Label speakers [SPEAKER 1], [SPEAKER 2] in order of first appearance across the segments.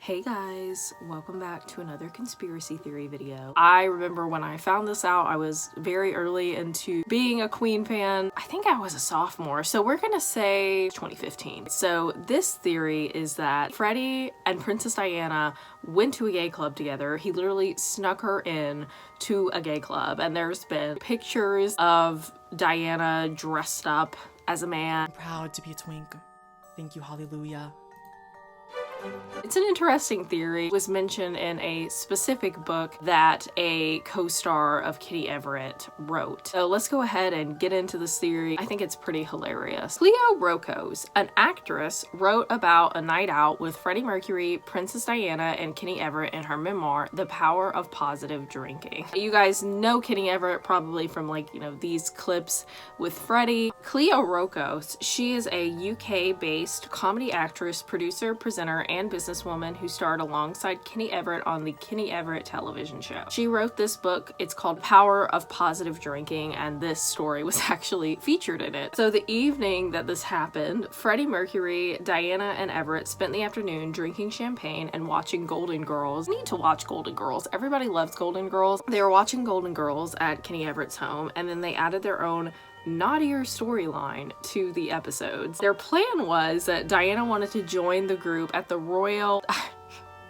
[SPEAKER 1] Hey guys, welcome back to another conspiracy theory video. I remember when I found this out, I was very early into being a Queen fan. I think I was a sophomore, so we're gonna say 2015. So this theory is that Freddie and Princess Diana went to a gay club together. He literally snuck her in to a gay club, and there's been pictures of Diana dressed up as a man.
[SPEAKER 2] I'm proud to be a twink. Thank you, hallelujah.
[SPEAKER 1] It's an interesting theory. It was mentioned in a specific book that a co-star of Kitty Everett wrote. So let's go ahead and get into this theory. I think it's pretty hilarious. Cleo Rocos, an actress, wrote about a night out with Freddie Mercury, Princess Diana, and Kitty Everett in her memoir, The Power of Positive Drinking. You guys know Kitty Everett probably from these clips with Freddie. Cleo Rocos, she is a UK-based comedy actress, producer, presenter, and businesswoman who starred alongside Kitty Everett on the Kitty Everett television show. She wrote this book. It's called Power of Positive Drinking, and this story was actually featured in it. So the evening that this happened, Freddie Mercury, Diana, and Everett spent the afternoon drinking champagne and watching Golden Girls. You need to watch Golden Girls. Everybody loves Golden Girls. They were watching Golden Girls at Kitty Everett's home, and then they added their own naughtier storyline to the episodes. Their plan was that Diana wanted to join the group at the Royal...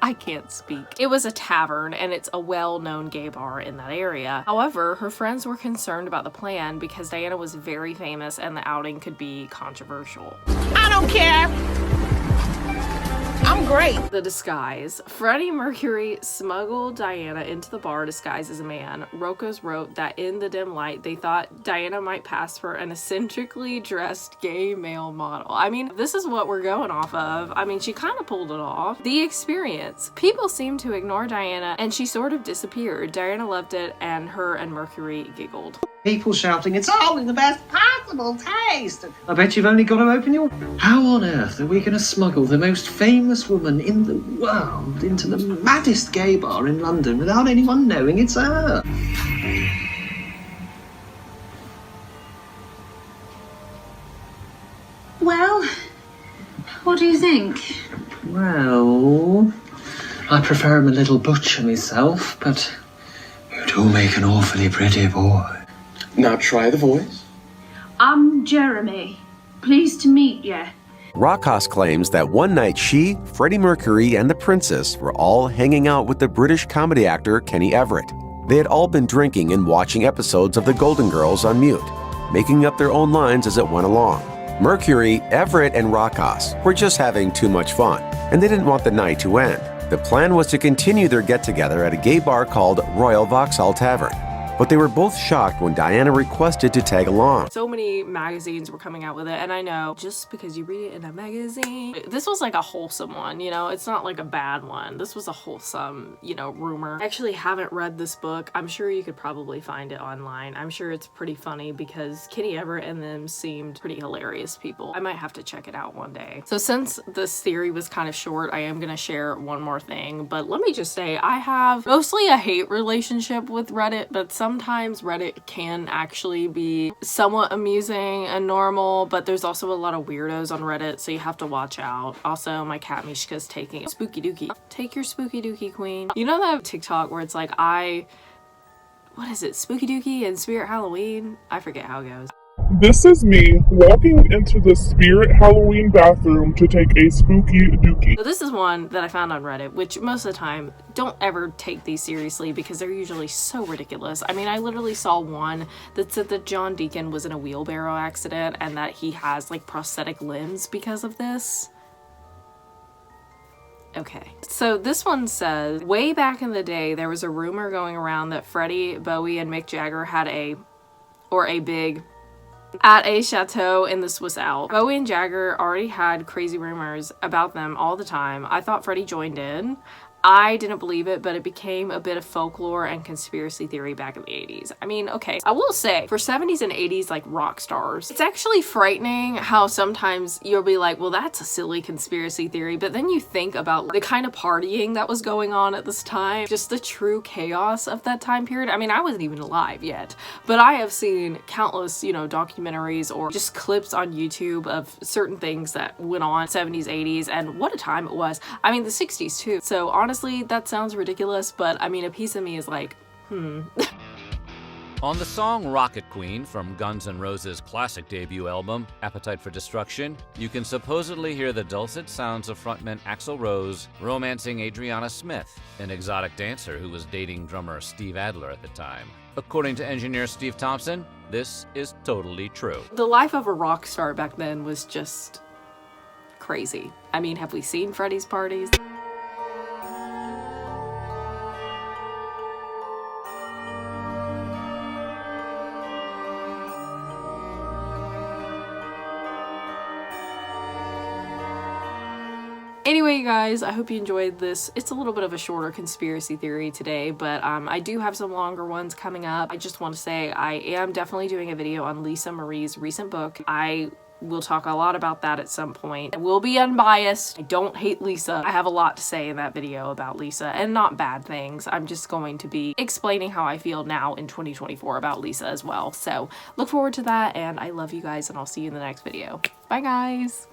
[SPEAKER 1] I can't speak. It was a tavern, and it's a well-known gay bar in that area. However, her friends were concerned about the plan because Diana was very famous and the outing could be controversial.
[SPEAKER 3] I don't care. I'm great.
[SPEAKER 1] The disguise. Freddie Mercury smuggled Diana into the bar disguised as a man. Rocos wrote that in the dim light, they thought Diana might pass for an eccentrically dressed gay male model. I mean, this is what we're going off of. I mean, she kind of pulled it off. The experience. People seemed to ignore Diana, and she sort of disappeared. Diana loved it, and her and Mercury giggled.
[SPEAKER 4] People shouting, it's all in the best possible taste. I bet you've only got to open your... How on earth are we going to smuggle the most famous woman in the world into the maddest gay bar in London without anyone knowing it's her?
[SPEAKER 5] Well, what do you think?
[SPEAKER 4] Well, I prefer him a little butcher myself, but you do make an awfully pretty boy.
[SPEAKER 6] Now try the voice.
[SPEAKER 5] I'm Jeremy. Pleased to meet you.
[SPEAKER 7] Rocos claims that one night she, Freddie Mercury, and the princess were all hanging out with the British comedy actor Kenny Everett. They had all been drinking and watching episodes of The Golden Girls on mute, making up their own lines as it went along. Mercury, Everett, and Rocos were just having too much fun, and they didn't want the night to end. The plan was to continue their get-together at a gay bar called Royal Vauxhall Tavern. But they were both shocked when Diana requested to tag along.
[SPEAKER 1] So many magazines were coming out with it, and I know just because you read it in a magazine, this was like a wholesome one, it's not like a bad one. This was a wholesome, rumor. I actually haven't read this book. I'm sure you could probably find it online. I'm sure it's pretty funny because Kitty Everett and them seemed pretty hilarious people. I might have to check it out one day. So since this theory was kind of short, I am gonna share one more thing, but let me just say I have mostly a hate relationship with Reddit, but sometimes Reddit can actually be somewhat amusing and normal, but there's also a lot of weirdos on Reddit, so you have to watch out. Also, my cat Mishka's taking a spooky dookie. Take your spooky dookie, queen. You know that TikTok where it's like, what is it? Spooky dookie and Spirit Halloween? I forget how it goes.
[SPEAKER 8] This is me walking into the Spirit Halloween bathroom to take a spooky dookie.
[SPEAKER 1] So this is one that I found on Reddit, which most of the time, don't ever take these seriously because they're usually so ridiculous. I mean, I literally saw one that said that John Deacon was in a wheelbarrow accident and that he has prosthetic limbs because of this. Okay, so this one says, way back in the day, there was a rumor going around that Freddie, Bowie, and Mick Jagger had a big at a chateau in the Swiss Alps. Bowie and Jagger already had crazy rumors about them all the time. I thought Freddie joined in. I didn't believe it, but it became a bit of folklore and conspiracy theory back in the 80s. I mean, okay, I will say for 70s and 80s like rock stars, it's actually frightening how sometimes you'll be like, well, that's a silly conspiracy theory, but then you think about the kind of partying that was going on at this time, just the true chaos of that time period. I mean, I wasn't even alive yet, but I have seen countless, you know, documentaries or just clips on YouTube of certain things that went on 70s, 80s, and what a time it was. I mean, the 60s too. So honestly, that sounds ridiculous, but I mean, a piece of me is like,
[SPEAKER 3] On the song Rocket Queen from Guns N' Roses' classic debut album, Appetite for Destruction, you can supposedly hear the dulcet sounds of frontman Axl Rose romancing Adriana Smith, an exotic dancer who was dating drummer Steve Adler at the time. According to engineer Steve Thompson, this is totally true.
[SPEAKER 1] The life of a rock star back then was just crazy. I mean, have we seen Freddie's parties? Anyway, you guys, I hope you enjoyed this. It's a little bit of a shorter conspiracy theory today, but I do have some longer ones coming up. I just want to say I am definitely doing a video on Lisa Marie's recent book. I will talk a lot about that at some point. I will be unbiased. I don't hate Lisa. I have a lot to say in that video about Lisa, and not bad things. I'm just going to be explaining how I feel now in 2024 about Lisa as well. So look forward to that, and I love you guys, and I'll see you in the next video. Bye, guys.